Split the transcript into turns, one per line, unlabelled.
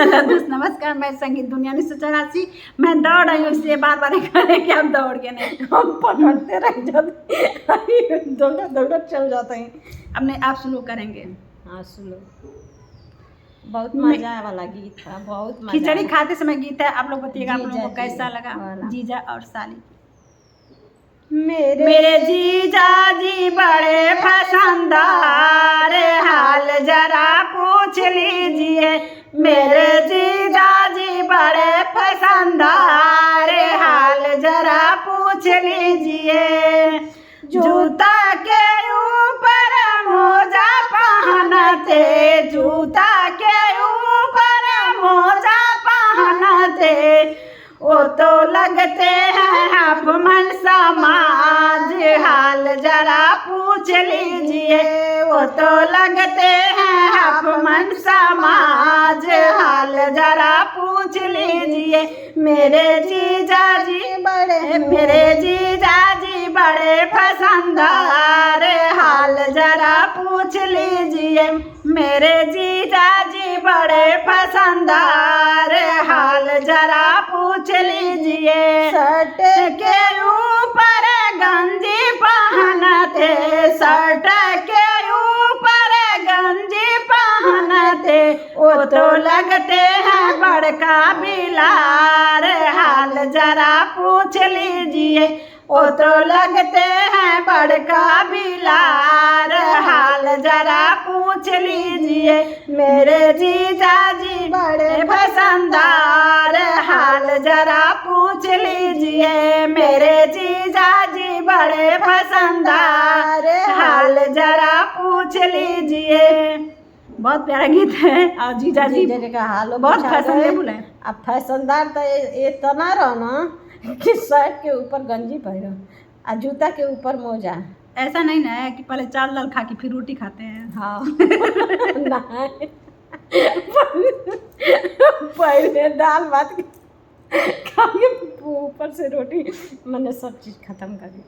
दोस्त नमस्कार, मैं संगीत दुनिया 1984। मैं दौड़ रही हूँ, इसलिए बार बार करें कि हम दौड़ के नहीं, हम पकड़ते रह जाते, दौड़ा दौड़ा चल जाते हैं। अब नहीं, आप शुरू करेंगे।
हाँ सुनो, बहुत मजा वाला गीत था, बहुत मजा।
खिचड़ी खाते समय गीत है, आप लोग बताइएगा आप लोगों को कैसा लगा।
वाला।
जीजा और साली। मेरे जीजा जी बड़े पसंदार, हाल जरा पूछ लीजिए। मेरे जीजा जी बड़े पसंदार, हाल जरा पूछ लीजिए। जूता के ऊपर मोजा पहनते, जूता के ऊपर मोजा पहनते, वो तो लगते हैं अपमन समाज, हाल जरा पूछ लीजिए। वो तो लगते हैं अपमन समाज, हाल जरा पूछ लीजिए। मेरे जीजा जी बड़े पसंदार, हाल जरा पूछ लीजिए। मेरे जीजा जी बड़े पसंदार, हाल जरा पूछ लीजिए। शर्ट के ऊपर गंजी पहनते, शर्ट के ऊपर गंजी पहनते, वो तो लगते हैं बड़का बिलार, हाल जरा पूछ लीजिए। वो तो लगते हैं बड़का बिलार, हाल जरा पूछ लीजिए। मेरे जीजा जी बड़े पसंदार, हाल जरा पूछ लीजिए। मेरे जीजा जी बड़े पसंदार, हाल जरा पूछ लीजिए। बहुत प्यारा गीत है। और जीजा जी
का हाल
बहुत फैशनेबल है।
अब फैशनदार तो ये तो ना रहो ना कि शर्ट के ऊपर गंजी पहनो और जूता के ऊपर मोजा।
ऐसा नहीं ना है कि पहले चावल दाल खा के फिर रोटी खाते हैं।
हाँ नहीं, पहले दाल भात खा के ऊपर से रोटी, मैंने सब चीज़ खत्म कर दी।